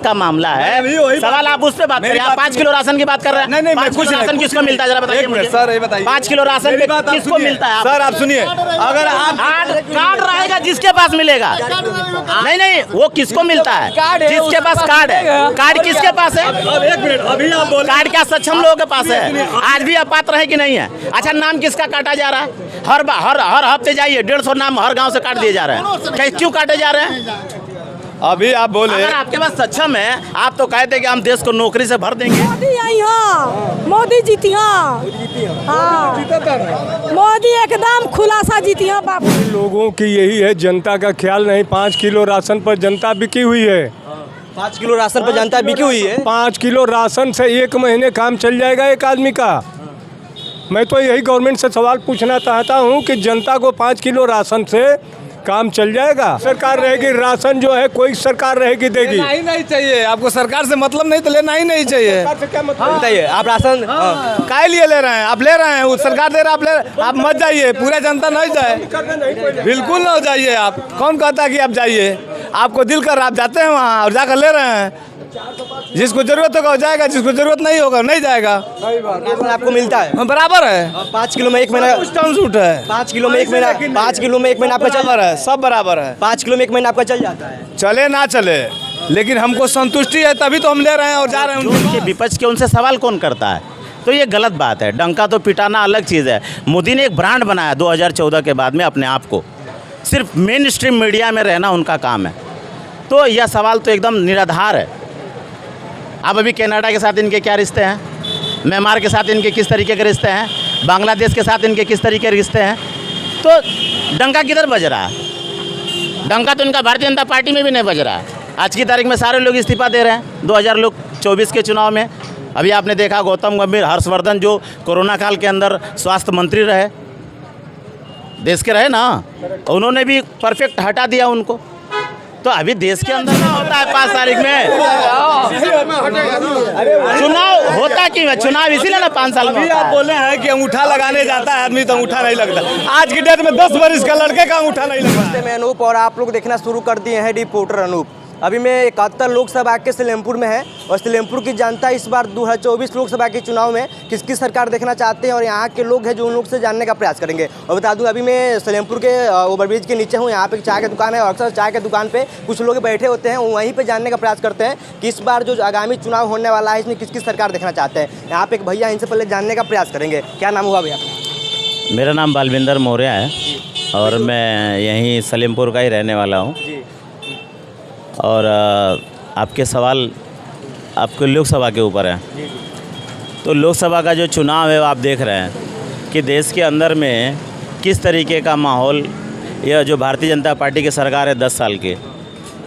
का मामला है, सवाल आप उस पे बात करें। आप 5 किलो राशन की बात कर रहे हैं। नहीं, 5 किलो राशन किसको मिलता है जरा बताइए मुझे। सर ये बताइए 5 किलो राशन किसको मिलता है? सर आप सुनिए, अगर आप कार्ड रहेगा जिसके पास मिलेगा। नहीं, वो किसको मिलता है? जिसके पास कार्ड है। कार्ड किसके पास है? एक मिनट, अभी आप बोल कार्ड क्या सक्षम लोगों के पास है? आज भी अपात्र है कि नहीं है? अच्छा, नाम किसका काटा जा रहा है? हर हफ्ते जाइए 150 नाम हर गांव से काट दिए जा रहे हैं। क्यों काटे जा रहे हैं? अभी आप बोले, अगर आपके पास सक्षम है, आप तो कहते कि हम देश को नौकरी से भर देंगे। मोदी आई मोदी जीती हाँ, मोदी एकदम खुलासा जीती हाँ बाबू। लोगों की यही है, जनता का ख्याल नहीं। 5 किलो राशन पर जनता बिकी हुई है। 5 किलो राशन पर जनता बिकी हुई है। 5 किलो राशन से 1 महीने काम चल जाएगा एक आदमी का। मैं तो यही गवर्नमेंट से सवाल पूछना चाहता हूँ कि जनता को 5 किलो राशन से काम चल जाएगा? सरकार रहेगी, राशन जो है कोई सरकार रहेगी देगी। लेना ही नहीं चाहिए आपको, सरकार से मतलब नहीं तो लेना ही नहीं चाहिए। सरकार से क्या मतलब? बताइए आप राशन काय लिए ले रहे हैं? आप ले रहे हैं, वो सरकार दे रहा है, आप मत जाइए, पूरा जनता नहीं जाए, बिल्कुल ना जाइए। आप कौन कहता है कि आप जाइए? आपको दिल कर आप जाते हैं वहाँ और जाकर ले रहे हैं। जिसको जरूरत होगा वो जाएगा, जिसको जरूरत नहीं होगा नहीं जाएगा। राशन आपको मिलता है बराबर है। 5 किलो में 1 महीना कुछ टर्म सूट है। 5 किलो में 1 महीना 5 किलो में 1 महीना आपका चल बराबर है, सब बराबर है। 5 किलो में 1 महीना आपका चल जाता है। चले ना चले, लेकिन हमको संतुष्टि है तभी तो हम ले रहे हैं और जा रहे हैं। उनके विपक्ष के उनसे सवाल कौन करता है? तो ये गलत बात है। डंका तो पिटाना अलग चीज़ है। मोदी ने एक ब्रांड बनाया 2014 के बाद में अपने आप को, सिर्फ मेन स्ट्रीम मीडिया में रहना उनका काम है। तो यह सवाल तो एकदम निराधार है। अब अभी कनाडा के साथ इनके क्या रिश्ते हैं, म्यांमार के साथ इनके किस तरीके के रिश्ते हैं, बांग्लादेश के साथ इनके किस तरीके के रिश्ते हैं, तो डंका किधर बज रहा है? डंका तो इनका भारतीय जनता पार्टी में भी नहीं बज रहा है। आज की तारीख में सारे लोग इस्तीफा दे रहे हैं 2024 के चुनाव में। अभी आपने देखा गौतम गंभीर, हर्षवर्धन जो कोरोना काल के अंदर स्वास्थ्य मंत्री रहे, देश के रहे ना, उन्होंने भी परफेक्ट हटा दिया उनको। तो अभी देश के अंदर ना होता है 5 तारीख में चुनाव होता क्यों है? चुनाव इसीलिए ना 5 साल में अभी होता आप है। बोले हैं कि अंगूठा लगाने जाता है आदमी तो अंगूठा नहीं लगता। आज की डेट में 10 वर्ष का लड़के का अंगूठा नहीं लगता। नमस्ते, मैं अनूप और आप लोग देखना शुरू कर दिए हैं रिपोर्टर अनूप। अभी मैं 71 लोकसभा के सलेमपुर में है और सलेमपुर की जनता इस बार 2024 लोकसभा के चुनाव में किसकी सरकार देखना चाहते हैं और यहाँ के लोग हैं जो उन लोग से जानने का प्रयास करेंगे। और बता दूं अभी मैं सलेमपुर के ओवरब्रिज के नीचे हूँ। यहाँ पे चाय की दुकान है और अक्सर चाय की दुकान पे कुछ लोग बैठे होते हैं, वहीं पे जानने का प्रयास करते हैं कि इस बार जो आगामी चुनाव होने वाला है इसमें किसकी सरकार देखना चाहते हैं। यहाँ पे एक भैया, इनसे पहले जानने का प्रयास करेंगे। क्या नाम हुआ भैया? मेरा नाम बालविंदर मौर्य है और मैं यहीं सलेमपुर का ही रहने वाला हूँ। और आपके सवाल आपके लोकसभा के ऊपर है। तो लोकसभा का जो चुनाव है वो आप देख रहे हैं कि देश के अंदर में किस तरीके का माहौल, यह जो भारतीय जनता पार्टी की सरकार है 10 साल की,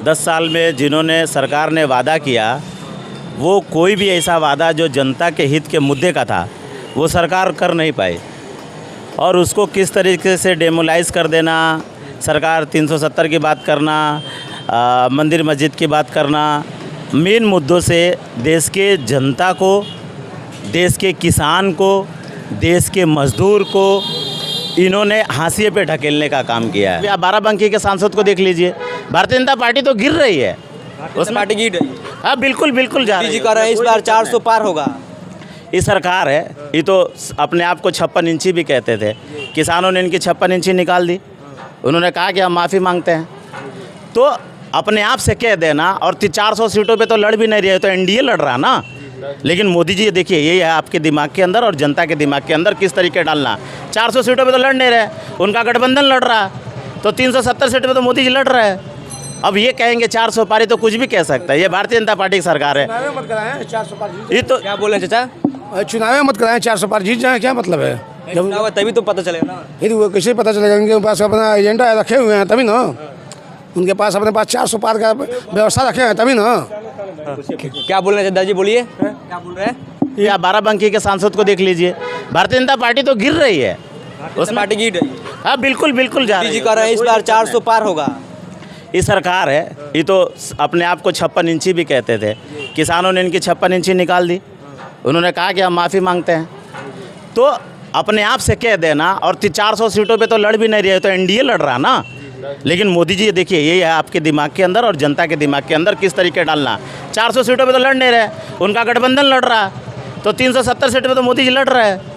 10 साल में जिन्होंने सरकार ने वादा किया वो कोई भी ऐसा वादा जो जनता के हित के मुद्दे का था वो सरकार कर नहीं पाई। और उसको किस तरीके से डेमोलाइज कर देना, सरकार 370 की बात करना, मंदिर मस्जिद की बात करना, मेन मुद्दों से देश के जनता को, देश के किसान को, देश के मजदूर को इन्होंने हाशिए पे ढकेलने का काम किया है। आप बाराबंकी के सांसद को देख लीजिए, भारतीय जनता पार्टी तो गिर रही है, उस पार्टी की हाँ बिल्कुल जा रही जी है। कह रहे हैं इस बार 400 पार होगा। ये सरकार है, ये तो अपने आप को 56 इंची भी कहते थे। किसानों ने इनकी 56 इंची निकाल दी। उन्होंने कहा कि हम माफ़ी मांगते हैं। तो अपने आप से कह देना, और 400 सीटों पे तो लड़ भी नहीं रहे, तो एनडीए लड़ रहा ना। लेकिन मोदी जी देखिए, यही है आपके दिमाग के अंदर और जनता के दिमाग के अंदर किस तरीके डालना। 400 सीटों पे तो लड़ नहीं रहे, उनका गठबंधन लड़ रहा है। तो 370 सीटों पे तो मोदी जी लड़ रहे हैं। अब ये कहेंगे 400 पारी, तो कुछ भी कह सकता है। ये भारतीय जनता पार्टी की सरकार है। ये तो क्या बोल रहे हैं चाचा? चुनाव मत कराएं, 400 पार जीत जाए, क्या मतलब है? जब होगा तभी तो पता चलेगा ना। फिर वो कैसे पता चलेगा? उनके पास अपना एजेंडा रखे हुए हैं तभी ना, उनके पास अपने पास 400 पार का व्यवस्था रखे हैं तभी ना। क्या बोल रहे हैं दादाजी, बोलिए क्या बोल रहे हैं? ये आप बाराबंकी के सांसद को देख लीजिए, भारतीय जनता पार्टी तो गिर रही है, उस पार्टी की हाँ बिल्कुल जा रही जी है। कह रहे हैं इस बार 400 पार होगा। ये सरकार है, ये तो अपने आप को 56 इंची भी कहते थे। किसानों ने इनकी 56 इंची निकाल दी। उन्होंने कहा कि हम माफ़ी मांगते हैं। तो अपने आप से कह देना, और 400 सीटों पे तो लड़ भी नहीं रहे, तो एनडीए लड़ रहा ना। लेकिन मोदी जी देखिए ये है आपके दिमाग के अंदर और जनता के दिमाग के अंदर किस तरीके डालना। 400 सीटों पे तो लड़ नहीं रहे, उनका गठबंधन लड़ रहा, तो 370 सीटों पे तो मोदी जी लड़ रहे हैं।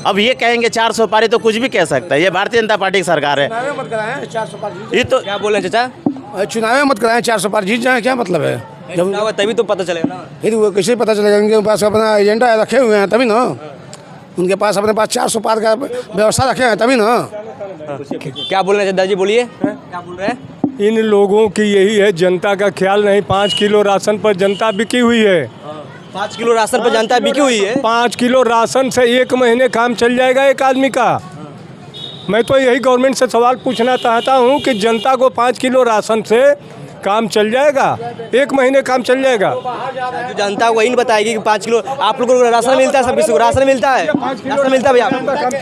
अब ये कहेंगे 400 पारी तो कुछ भी कह सकता है, ये भारतीय जनता पार्टी की सरकार है। मत कराएं 400 पार ये तो क्या बोल रहे हैं चाचा? चुनाव में मत कराएं 400 पार जीत जाए, क्या मतलब है? जब चुनाव है तभी तो पता चलेगा ना। फिर वो कैसे पता चलेगा? उनके पास अपना एजेंडा रखे हुए हैं तभी ना, उनके पास अपने पास 400 पार का व्यवस्था रखे हैं तभी ना। क्या बोल रहे हैं दादाजी, बोलिए क्या बोल रहे हैं? इन लोगों की यही है, जनता का ख्याल नहीं। 5 किलो राशन पर जनता बिकी हुई है। 5 किलो राशन पर जनता बिकी हुई है। 5 किलो राशन से 1 महीने काम चल जाएगा एक आदमी का। मैं तो यही गवर्नमेंट से सवाल पूछना चाहता हूँ कि जनता को 5 किलो राशन से काम चल जाएगा, 1 महीने काम चल जाएगा। जो जनता को वही नहीं बताएगी कि 5 किलो आप लोगों को राशन मिलता है, सब किसी को राशन मिलता है? राशन मिलता है भैया?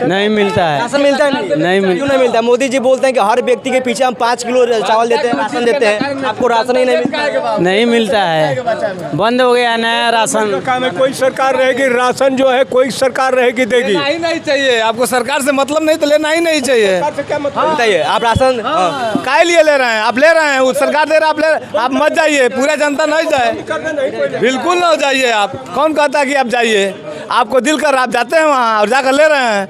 नहीं मिलता है। राशन मिलता है? नहीं मिलता। क्यों नहीं मिलता? मोदी जी बोलते हैं कि हर व्यक्ति के पीछे हम 5 किलो चावल देते हैं, राशन देते हैं, आपको राशन ही नहीं मिलता है। नहीं मिलता है, बंद हो गया नया राशन। कोई सरकार रहेगी, राशन जो है कोई सरकार रहेगी देगी। लेना ही नहीं चाहिए आपको, सरकार से मतलब नहीं तो लेना ही नहीं चाहिए। बताइए आप राशन काय लिए ले रहे हैं? आप ले रहे हैं, वो सरकार दे रहा है, आप मत जाइए, पूरा जनता नहीं जाए, बिल्कुल ना जाइए। आप कौन कहता है कि आप जाइए? आपको दिल कर आप जाते हैं वहाँ और जाकर ले रहे हैं।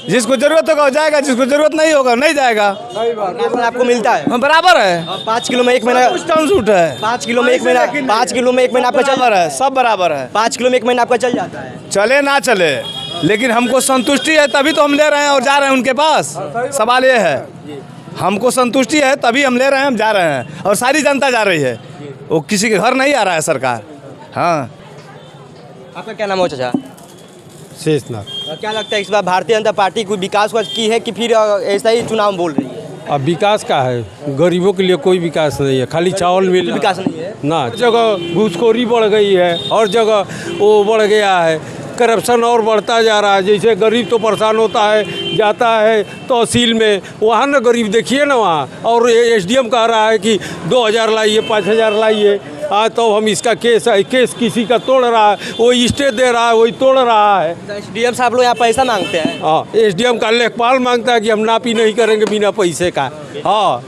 जिसको जरूरत होगा वो जाएगा, जिसको जरूरत नहीं होगा नहीं जाएगा। राशन आपको मिलता है? हाँ, बराबर है। 5 किलो में 1 महीना टर्म सूट है। 5 किलो में 1 महीना 5 किलो में 1 महीना आपका चल बराबर है, सब बराबर है। 5 किलो में 1 महीना आपका चल जाता है। चले ना चले, लेकिन हमको संतुष्टि है तभी तो हम ले रहे हैं और जा रहे हैं उनके पास। सवाल ये है, हमको संतुष्टि है तभी हम ले रहे हैं, हम जा रहे हैं और सारी जनता जा रही है, वो किसी के घर नहीं आ रहा है सरकार। हाँ, आपका क्या नाम हो चाचा? शेषनाथ। क्या लगता है इस बार भारतीय जनता पार्टी कोई विकास की है कि फिर ऐसा ही चुनाव बोल रही है? अब विकास का है, गरीबों के लिए कोई विकास नहीं है, खाली चावल मिल विकास नहीं है ना। हर जगह घूसखोरी बढ़ गई है, हर जगह वो बढ़ गया है, करप्शन और बढ़ता जा रहा है। जैसे गरीब तो परेशान होता है, जाता है तहसील में, वहाँ ना गरीब देखिए ना वहाँ, और एसडीएम कह रहा है कि 2000 लाइए, 5000 लाइए। आज तो हम इसका केस किसी का तोड़ रहा है, वही स्टे दे रहा है, वही तोड़ रहा है। एसडीएम साहब लोग यहाँ पैसा मांगते हैं। हाँ, एसडीएम का लेखपाल मांगता है कि हम नापी नहीं करेंगे बिना पैसे का। हाँ,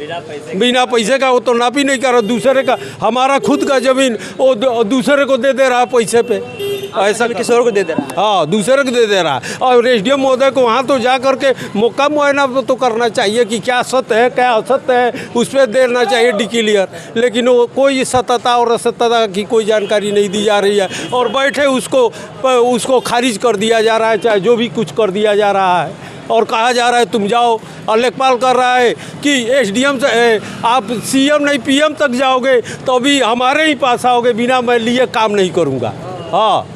बिना पैसे का वो तो नापी नहीं कर रहा, दूसरे का, हमारा खुद का जमीन वो दूसरे को दे रहा है पैसे पे, ऐसा किसी और को दे रहा है। हाँ, दूसरे को दे रहा है। और एसडीएम महोदय को वहाँ तो जा करके मौका मुआयना तो करना चाहिए कि क्या सत्य है क्या असत्य है, उस पर देना चाहिए डिक्लेयर। लेकिन वो कोई सत्यता और असत्यता की कोई जानकारी नहीं दी जा रही है, और बैठे उसको खारिज कर दिया जा रहा है, चाहे जो भी कुछ कर दिया जा रहा है, और कहा जा रहा है तुम जाओ। और लेखपाल कर रहा है कि एसडीएम से आप सीएम नहीं पीएम तक जाओगे तो भी हमारे ही पास आओगे, बिना मैं लिए काम नहीं करूँगा। हाँ,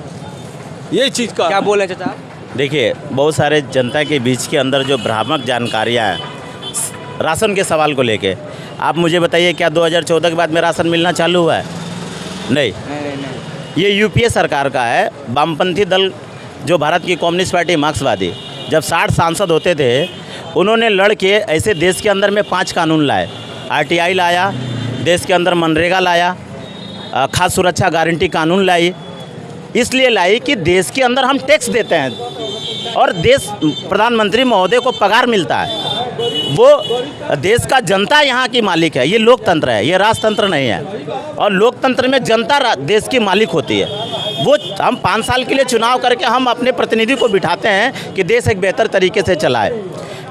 ये चीज़ का क्या बोले चाचा? देखिए, बहुत सारे जनता के बीच के अंदर जो भ्रामक जानकारियाँ हैं राशन के सवाल को लेके, आप मुझे बताइए क्या 2014 के बाद में राशन मिलना चालू हुआ है? नहीं। ये यूपीए सरकार का है। वामपंथी दल जो भारत की कम्युनिस्ट पार्टी मार्क्सवादी, जब 60 सांसद होते थे, उन्होंने लड़ के ऐसे देश के अंदर में 5 कानून लाए। आरटीआई लाया, देश के अंदर मनरेगा लाया, खाद्य सुरक्षा गारंटी कानून लाई। इसलिए लाई कि देश के अंदर हम टैक्स देते हैं और देश प्रधानमंत्री महोदय को पगार मिलता है, वो देश का जनता यहाँ की मालिक है। ये लोकतंत्र है, ये राजतंत्र नहीं है। और लोकतंत्र में जनता देश की मालिक होती है। वो हम 5 साल के लिए चुनाव करके हम अपने प्रतिनिधि को बिठाते हैं कि देश एक बेहतर तरीके से चलाए,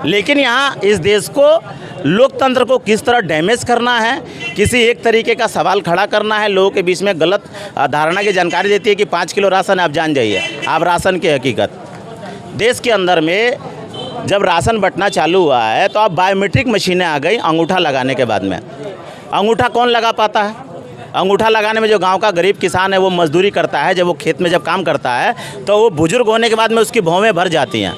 लेकिन यहाँ इस देश को लोकतंत्र को किस तरह डैमेज करना है, किसी एक तरीके का सवाल खड़ा करना है, लोगों के बीच में गलत धारणा की जानकारी देती है कि 5 किलो राशन आप जान जाइए। आप राशन की हकीकत, देश के अंदर में जब राशन बंटना चालू हुआ है तो अब बायोमेट्रिक मशीनें आ गई अंगूठा लगाने के बाद में। अंगूठा कौन लगा पाता है? अंगूठा लगाने में जो गांव का गरीब किसान है वो मजदूरी करता है, जब वो खेत में जब काम करता है तो वो बुजुर्ग होने के बाद में उसकी भौवें भर जाती हैं,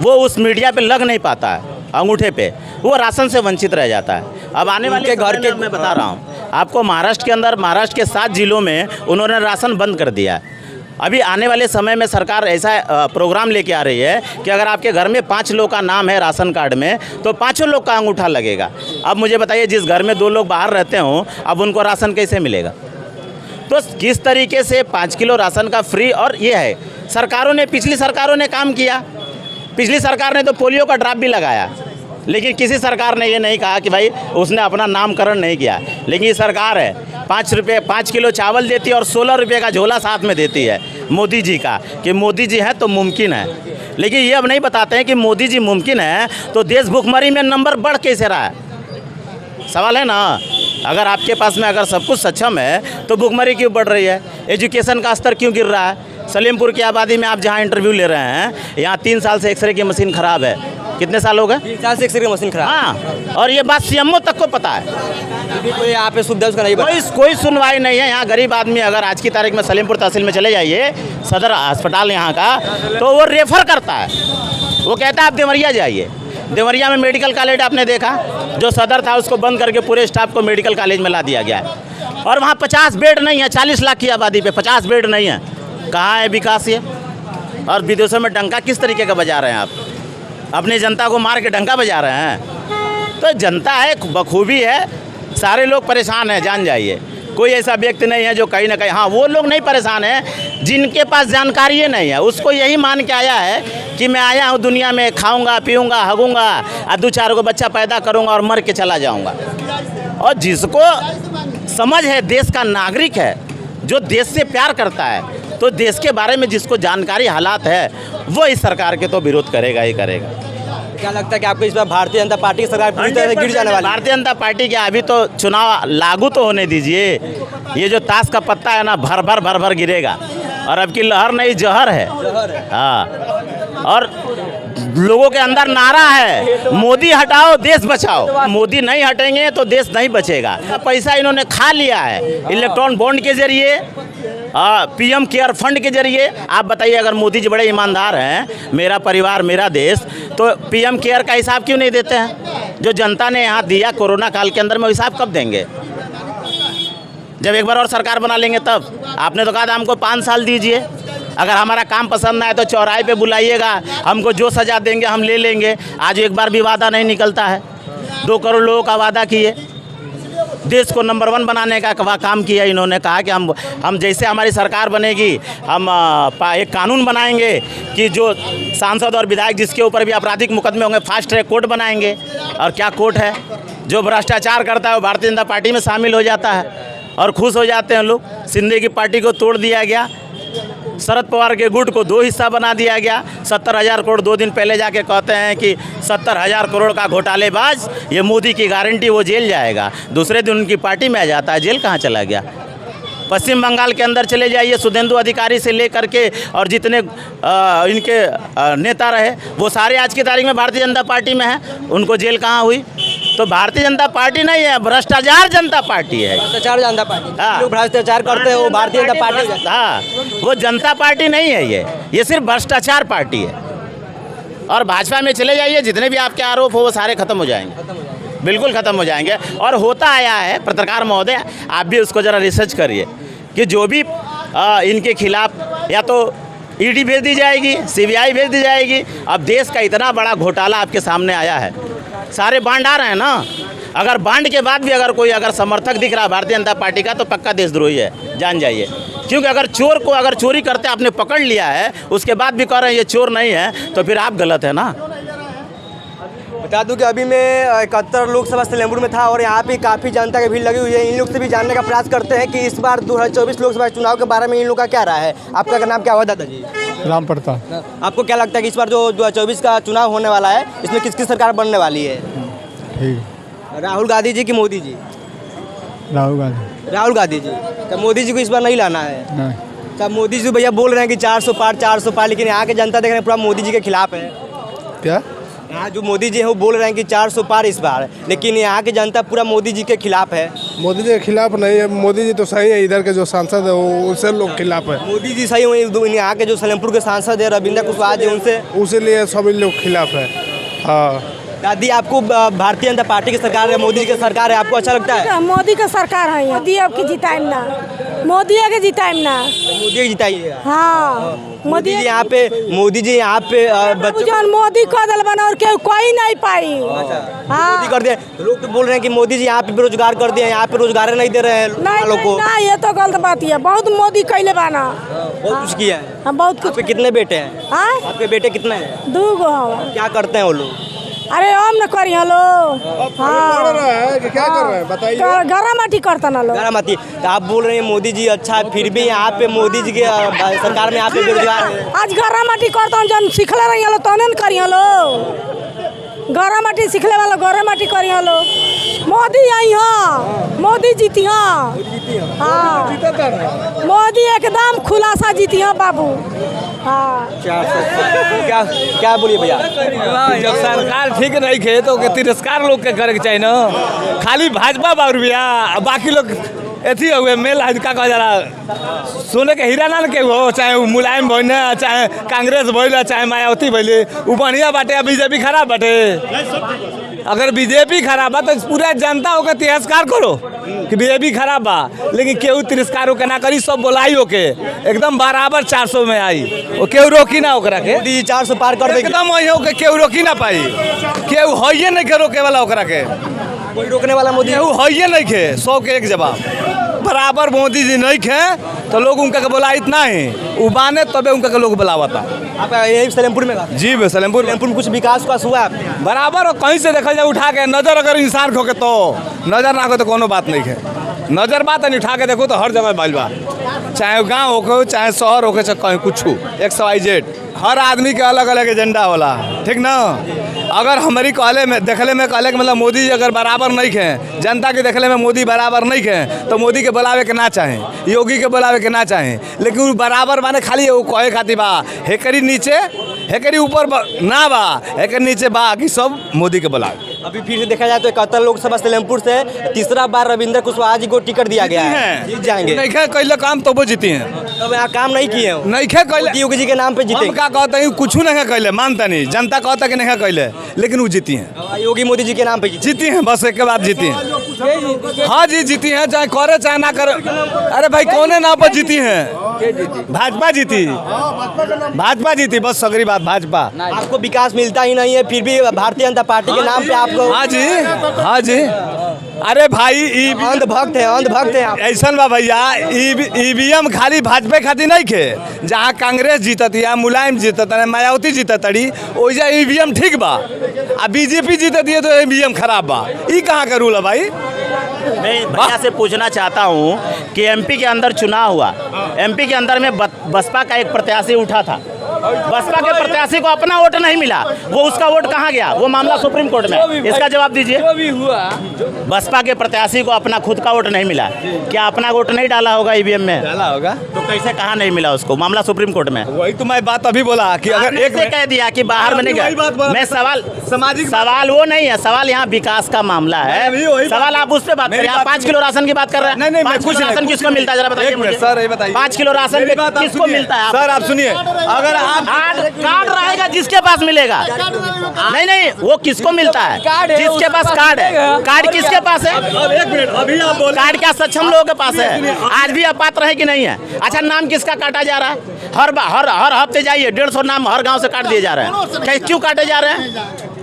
वो उस मीडिया पे लग नहीं पाता है अंगूठे पे, वो राशन से वंचित रह जाता है। अब आने वाले घर के मैं बता रहा हूँ आपको, महाराष्ट्र के अंदर, महाराष्ट्र के 7 जिलों में उन्होंने राशन बंद कर दिया है। अभी आने वाले समय में सरकार ऐसा प्रोग्राम लेके आ रही है कि अगर आपके घर में 5 लोग का नाम है राशन कार्ड में तो 5 लोग का अंगूठा लगेगा। अब मुझे बताइए, जिस घर में 2 लोग बाहर रहते हों, अब उनको राशन कैसे मिलेगा? तो किस तरीके से 5 किलो राशन का फ्री, और ये है सरकारों ने, पिछली सरकारों ने काम किया। पिछली सरकार ने तो पोलियो का ड्रॉप भी लगाया, लेकिन किसी सरकार ने ये नहीं कहा कि भाई उसने अपना नामकरण नहीं किया। लेकिन ये सरकार है 5 किलो चावल देती है और 16 रुपये का झोला साथ में देती है मोदी जी का, कि मोदी जी हैं तो मुमकिन है। लेकिन ये अब नहीं बताते हैं कि मोदी जी मुमकिन है तो देश भुखमरी में नंबर बढ़ कैसे रहा है। सवाल है ना, अगर आपके पास में अगर सब कुछ सक्षम है तो भुखमरी क्यों बढ़ रही है, एजुकेशन का स्तर क्यों गिर रहा है। सलेमपुर की आबादी में आप जहाँ इंटरव्यू ले रहे हैं, यहाँ 3 साल से एक्सरे की मशीन ख़राब है। कितने साल हो गए? 3 साल से एक्सरे की मशीन खराब। हाँ, और ये बात सीएमओ तक को पता है। कोई यहाँ पे सुविधा उसका नहीं बना। कोई सुनवाई नहीं है। यहाँ गरीब आदमी अगर आज की तारीख में सलेमपुर तहसील में चले जाइए, सदर अस्पताल यहाँ का, तो वो रेफ़र करता है। वो कहता है आप देवरिया जाइए। देवरिया में मेडिकल कॉलेज आपने देखा, जो सदर था उसको बंद करके पूरे स्टाफ को मेडिकल कॉलेज में ला दिया गया है। और वहाँ 50 बेड नहीं है, 40 लाख की आबादी पे 50 बेड नहीं है। कहाँ है विकास ये? और विदेशों में डंका किस तरीके का बजा रहे हैं आप? अपनी जनता को मार के डंका बजा रहे हैं। तो जनता है, बखूबी है, सारे लोग परेशान हैं, जान जाइए। कोई ऐसा व्यक्ति नहीं है जो कहीं ना कहीं, हाँ वो लोग नहीं परेशान हैं जिनके पास जानकारी ही नहीं है। उसको यही मान के आया है कि मैं आया हूँ दुनिया में, खाऊंगा पीऊँगा हगूँगा और 2-4 को बच्चा पैदा करूँगा और मर के चला जाऊँगा। और जिसको समझ है, देश का नागरिक है, जो देश से प्यार करता है, तो देश के बारे में जिसको जानकारी हालात है, वो इस सरकार के तो विरोध करेगा ही करेगा। क्या लगता है कि आपको इस बार भारतीय जनता पार्टी की सरकार पूरी तरह से गिर जाने वाली है? भारतीय जनता पार्टी के अभी तो चुनाव लागू तो होने दीजिए। ये जो ताश का पत्ता है ना, भर भर गिरेगा। और अब की लहर नहीं, जहर है। हाँ, और लोगों के अंदर नारा है, मोदी हटाओ देश बचाओ। मोदी नहीं हटेंगे तो देश नहीं बचेगा। पैसा इन्होंने खा लिया है इलेक्ट्रॉन बॉन्ड के जरिए, पीएम केयर फंड के जरिए। आप बताइए, अगर मोदी जी बड़े ईमानदार हैं, मेरा परिवार मेरा देश, तो पीएम केयर का हिसाब क्यों नहीं देते हैं? जो जनता ने यहाँ दिया कोरोना काल के अंदर में, हिसाब कब देंगे? जब एक बार और सरकार बना लेंगे तब। आपने तो कहा था हमको 5 साल दीजिए, अगर हमारा काम पसंद ना आए तो चौराहे पे बुलाइएगा, हमको जो सजा देंगे हम ले लेंगे। आज एक बार भी वादा नहीं निकलता है। 2 करोड़ लोगों का वादा किए, देश को नंबर 1 बनाने का काम किया। इन्होंने कहा कि हम जैसे हमारी सरकार बनेगी, हम एक कानून बनाएंगे कि जो सांसद और विधायक जिसके ऊपर भी आपराधिक मुकदमे होंगे, फास्ट ट्रैक कोर्ट बनाएंगे। और क्या कोर्ट है? जो भ्रष्टाचार करता है वो भारतीय जनता पार्टी में शामिल हो जाता है और खुश हो जाते हैं लोग। शिंदे की पार्टी को तोड़ दिया गया, शरद पवार के गुट को 2 हिस्सा बना दिया गया। 70,000 करोड़ 2 दिन पहले जाके कहते हैं कि 70,000 करोड़ का घोटालेबाज, ये मोदी की गारंटी, वो जेल जाएगा। दूसरे दिन उनकी पार्टी में आ जाता है, जेल कहाँ चला गया? पश्चिम बंगाल के अंदर चले जाइए, सुधेंदु अधिकारी से लेकर के और जितने इनके नेता रहे, वो सारे आज की तारीख में भारतीय जनता पार्टी में हैं। उनको जेल कहाँ हुई? तो भारतीय जनता पार्टी नहीं है, भ्रष्टाचार जनता पार्टी है। भ्रष्टाचार जनता पार्टी। हाँ। लोग भ्रष्टाचार करते हैं, वो भारतीय जनता पार्टी। हाँ, वो जनता पार्टी नहीं है, ये सिर्फ भ्रष्टाचार पार्टी है। और भाजपा में चले जाइए, जितने भी आपके आरोप हो वो सारे खत्म हो जाएंगे, बिल्कुल ख़त्म हो जाएंगे। और होता आया है, पत्रकार महोदय आप भी उसको ज़रा रिसर्च करिए कि जो भी इनके खिलाफ या तो ईडी भेज दी जाएगी, सीबीआई भेज दी जाएगी। अब देश का इतना बड़ा घोटाला आपके सामने आया है, सारे बांड आ रहे हैं ना। अगर बांड के बाद भी अगर समर्थक दिख रहा है भारतीय जनता पार्टी का, तो पक्का देशद्रोही है, जान जाइए। क्योंकि अगर चोर को अगर चोरी करते आपने पकड़ लिया है, उसके बाद भी कह रहे हैं ये चोर नहीं है, तो फिर आप गलत है ना। बता दूं कि अभी मैं 71 लोकसभा सलेमपुर में था और यहाँ पे काफ़ी जनता की भीड़ लगी हुई है। इन लोग से भी जानने का प्रयास करते हैं कि इस बार 2024 लोकसभा चुनाव के बारे में इन लोग का क्या राय है। आपका नाम क्या हुआ दादाजी? राम प्रताप। आपको क्या लगता है कि इस बार जो 2024 का चुनाव होने वाला है, इसमें किसकी सरकार बनने वाली है? ठीक। राहुल गांधी जी की मोदी जी? राहुल गांधी। राहुल गांधी जी। क्या मोदी जी को इस बार नहीं लाना है? नहीं। क्या मोदी जी भैया बोल रहे हैं कि 400 पार, लेकिन यहाँ के जनता देख रहे हैं पूरा मोदी जी के खिलाफ है। क्या? यहाँ जो मोदी जी है वो बोल रहे हैं कि 400 पार इस बार, लेकिन यहाँ की जनता पूरा मोदी जी के खिलाफ है। मोदी जी के खिलाफ नहीं है, मोदी जी तो सही है। इधर के जो सांसद है वो उनसे लोग खिलाफ है। मोदी जी सही हुए, यहाँ के जो सलेमपुर के सांसद है रविंद्र कुशवाहा जी, उनसे उसीलिए सभी लोग खिलाफ है। हाँ। दादी, आपको भारतीय जनता पार्टी की सरकार है, मोदी जी की सरकार है, आपको अच्छा लगता है? मोदी का सरकार है, मोदी अब की जिताएम ना, मोदी के जिताएम ना, मोदी जिताइएगा। हाँ, मोदी जी यहाँ पे जौन मोदी कर दल बना और कोई नहीं पाई। हाँ, मोदी कर दिया। लोग तो बोल रहे हैं कि मोदी जी यहाँ पे बेरोजगार कर दिए, यहाँ पे रोजगार नहीं दे रहे हैं लोग को। नहीं, ये तो गलत बात है। बहुत मोदी कैले बाना, बहुत कुछ किया है। हाँ, बहुत कुछ। आपके कितने बेटे हैं? हाँ, आपके बेटे कितने हैं? 2 गो। क्या करते हैं वो लोग? अरे हम न करी हलो हाँ क्या कर रहे हैं बताइए। गरा माटी करता ना लोग बारामती। तो आप बोल रहे हैं मोदी जी अच्छा है, फिर भी यहाँ पे मोदी जी के सरकार में यहाँ पे बेरोजगार है। आज गरा माटी करता हूँ जन सिखले रही हलो तने न करी हलो गरा माटी सिखले वाला गरा माटी करी हलो मोदी आई हाँ मोदी जीती हाँ हाँ मोदी एकदम खुलासा जीती हाँ बाबू हाँ क्या क्या बोलिए भैया। जब सरकार ठीक नहीं खे तो तिरस्कार लोग के करे के चाहिए ना। खाली भाजपा बाबू भैया बाकी लोग एथी हुए मेल का कहा जा रहा सोने के हीरा ना के हो चाहे वो मुलायम भइल चाहे कांग्रेस भइल चाहे मायावती भइल वो बढ़िया बाटे बीजेपी खराब बाटे। अगर बीजेपी खराब बा तो पूरा जनता होकर तिरस्कार करो कि बीजेपी खराब बा लेकिन केहू तिरस्कार होके ना करी सब बोलाई होके एकदम बराबर 400 में आई वो केहू रोकी ना ओकरा के मोदी जी 400 पार कर देंगे एकदम वही होके केहू रोकी ना पाई केहू है नहीं के रोके वाला ओकरा के कोई रोकने वाला मोदी केहू है नहीं खे 100 के एक जवाब बराबर मोदी जी नहीं खे तो लोग उनका के बोला इतना ही उबाने तबे उनका के लोग बुलावता। आप यही सलेमपुर में जी सलेमपुर सलेमपुर में कुछ विकास का हुआ है बराबर और कहीं से देखा जाए उठा के नजर अगर इंसान खोके तो नजर ना हो तो कोनो बात नहीं है नजर बात नहीं उठा के देखो तो हर जगह बाइल बा चाहे गांव होके चाहे शहर होके चाहे कहीं कुछ XYZ हर आदमी के अलग अलग एजेंडा होला ठीक ना। अगर हमारी कहले में देखले में कहले के मतलब मोदी अगर बराबर नहीं खे जनता के देखले में मोदी बराबर नहीं खे तो मोदी के बुलावे के ना चाहे योगी के बुलावे के ना चाहे लेकिन वो बराबर माने खाली वो कहे खातिर बा हेकरी नीचे हेकरी ऊपर ना बा हेकर नीचे बा कि सब मोदी के बुलावे। अभी फिर से देखा जाए तो 71 लोकसभा सलेमपुर से तीसरा बार रविंद्र कुशवाहा जी को टिकट दिया गया है जीत जाएंगे। नहीं खे कैले काम तो वो जीती हैं तब यहाँ काम नहीं किए हैं नहीं खे कैले योगी जी के नाम पे जीते हम क्या कहते हैं कुछ नहीं कैले मानता नहीं जनता कहता कि नहीं कैले लेकिन वो जीती हैं योगी मोदी जी के नाम पे जीती हैं बस एक के बाद जीती हैं। हाँ जी जीती हैं चाहे करे चाहे ना करे अरे भाई कौने नाम पर जीती हैं भाजपा जीती बस सगरी बात भाजपा। आपको विकास मिलता ही नहीं है फिर भी भारतीय जनता पार्टी के नाम पे आपको हाँ जी अरे भाई अंधभक्त है आप। ऐसा बा भैया EVM खाली भाजपा खातिर नहीं खे जहाँ कांग्रेस जीतत या मुलायम जीतत मायावती जीतत अड़ी वैसा EVM ठीक बा आ बीजेपी जीतत है तो EVM खराब बा ई कहाँ का रूल है भाई। मैं भैया से पूछना चाहता हूँ कि MP के अंदर चुनाव हुआ MP के अंदर में बसपा का एक प्रत्याशी उठा था बसपा के प्रत्याशी को अपना वोट नहीं मिला वो उसका वोट कहाँ गया वो मामला सुप्रीम कोर्ट में इसका जवाब दीजिए। बसपा के प्रत्याशी को अपना खुद का वोट नहीं मिला क्या अपना वोट नहीं डाला होगा EVM में डाला होगा तो कैसे कहाँ नहीं मिला उसको मामला सुप्रीम कोर्ट में। वही तो मैं बात अभी बोला कि अगर एक से कह दिया कि बाहर में नहीं गया मैं सवाल वो नहीं है सवाल यहाँ विकास का मामला है सवाल आप उस पर बात करें 5 किलो राशन की बात कर रहे हैं नहीं 5 किलो राशन किसको मिलता है जरा बताइए सर ये बताइए 5 किलो राशन किसको मिलता है सर आप सुनिए अगर आप कार्ड रहेगा जिसके पास मिलेगा नहीं वो किसको मिलता है जिसके पास कार्ड है कार्ड किसके पास है एक मिनट अभी आप बोल कार्ड क्या सक्षम लोगों के पास है आज भी आप पात्र है कि नहीं है। अच्छा नाम किसका काटा जा रहा है हर हफ्ते जाइए 150 नाम हर गांव से काट दिए जा रहे हैं क्यों काटे जा रहे हैं।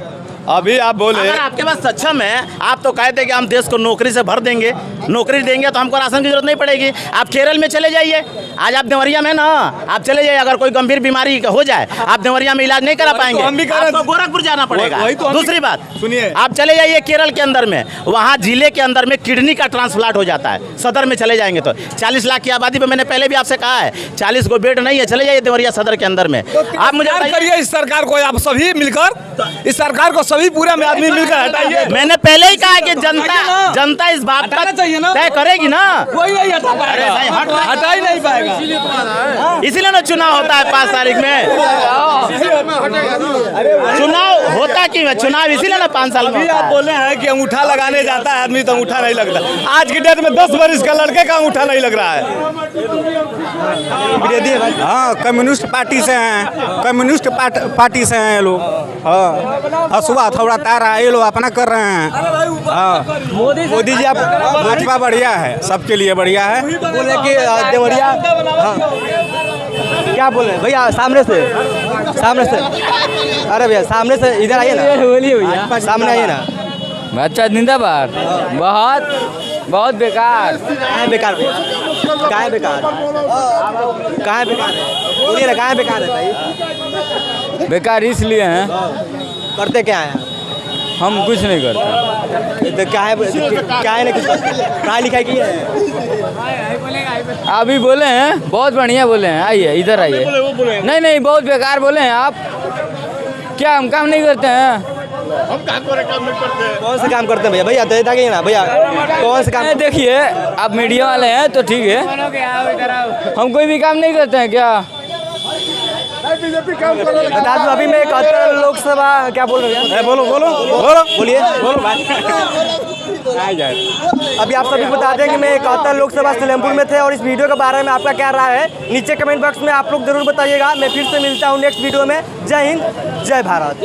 अभी आप बोले अगर आपके पास सक्षम है आप तो कहते कि हम देश को नौकरी से भर देंगे नौकरी देंगे तो हमको राशन की जरूरत नहीं पड़ेगी। आप केरल में चले जाइए आज आप देवरिया में ना आप चले जाइए अगर कोई गंभीर बीमारी हो जाए आप देवरिया में इलाज नहीं करा पाएंगे आपको गोरखपुर जाना पड़ेगा। दूसरी बात सुनिए आप चले जाइए केरल के अंदर में वहाँ जिले के अंदर में किडनी का ट्रांसप्लांट हो जाता है सदर में चले जाएंगे तो 40 लाख की आबादी पर मैंने पहले भी आपसे कहा है 40 को बेड नहीं है चले जाइए देवरिया सदर के अंदर में। आप मुझे करिए इस सरकार को आप सभी मिलकर इस सरकार को सभी पूरे में आदमी मिलकर हटाइए। मैंने पहले ही कहा कि जनता इस बात का तय करेगी ना कोई नहीं हटा ही नहीं पाएगा इसीलिए ना चुनाव होता है 5 तारीख में चुनाव होता क्यों है चुनाव इसीलिए ना 5 साल में आप बोले हैं कि अंगूठा लगाने जाता है आदमी तो अंगूठा नहीं लगता आज की डेट में 10 वर्ष का लड़के का अंगूठा नहीं लग रहा है। हाँ कम्युनिस्ट पार्टी से हैं कम्युनिस्ट पार्टी से हैं ये लोग हाँ हसुआ थोड़ा तारा ये लोग अपना कर रहे हैं। हाँ मोदी जी आप भाजपा बढ़िया है सबके लिए बढ़िया है। बोले कि देवरिया क्या बोले भैया सामने से अरे भैया सामने से इधर आइए ना बोलिए भैया सामने आइए ना। अच्छा जिंदाबाद बहुत बेकार कहाँ बेकार बोलिए ना कहाँ बेकार है भाई बेकार इसलिए हैं करते क्या है हम कुछ नहीं करते। तो क्या है ना कुछ पढ़ाई लिखाई की है? अभी बोले हैं बहुत बढ़िया बोले हैं, आइए इधर आइए। नहीं नहीं बहुत बेकार बोले हैं आप। क्या हम काम नहीं करते हैं? कौन सा काम करते हैं भैया? भैया तो ना भैया, कौन सा काम? देखिए आप मीडिया वाले हैं तो ठीक है, हम कोई भी काम नहीं करते हैं क्या? बता दूं अभी मैं 71 लोकसभा क्या बोल रहे हैं? बोलो बोलिए अभी आप सभी बता दें कि मैं 71 लोकसभा सलेमपुर में थे और इस वीडियो के बारे में आपका क्या राय है नीचे कमेंट बॉक्स में आप लोग जरूर बताइएगा। मैं फिर से मिलता हूँ नेक्स्ट वीडियो में। जय हिंद, जय भारत।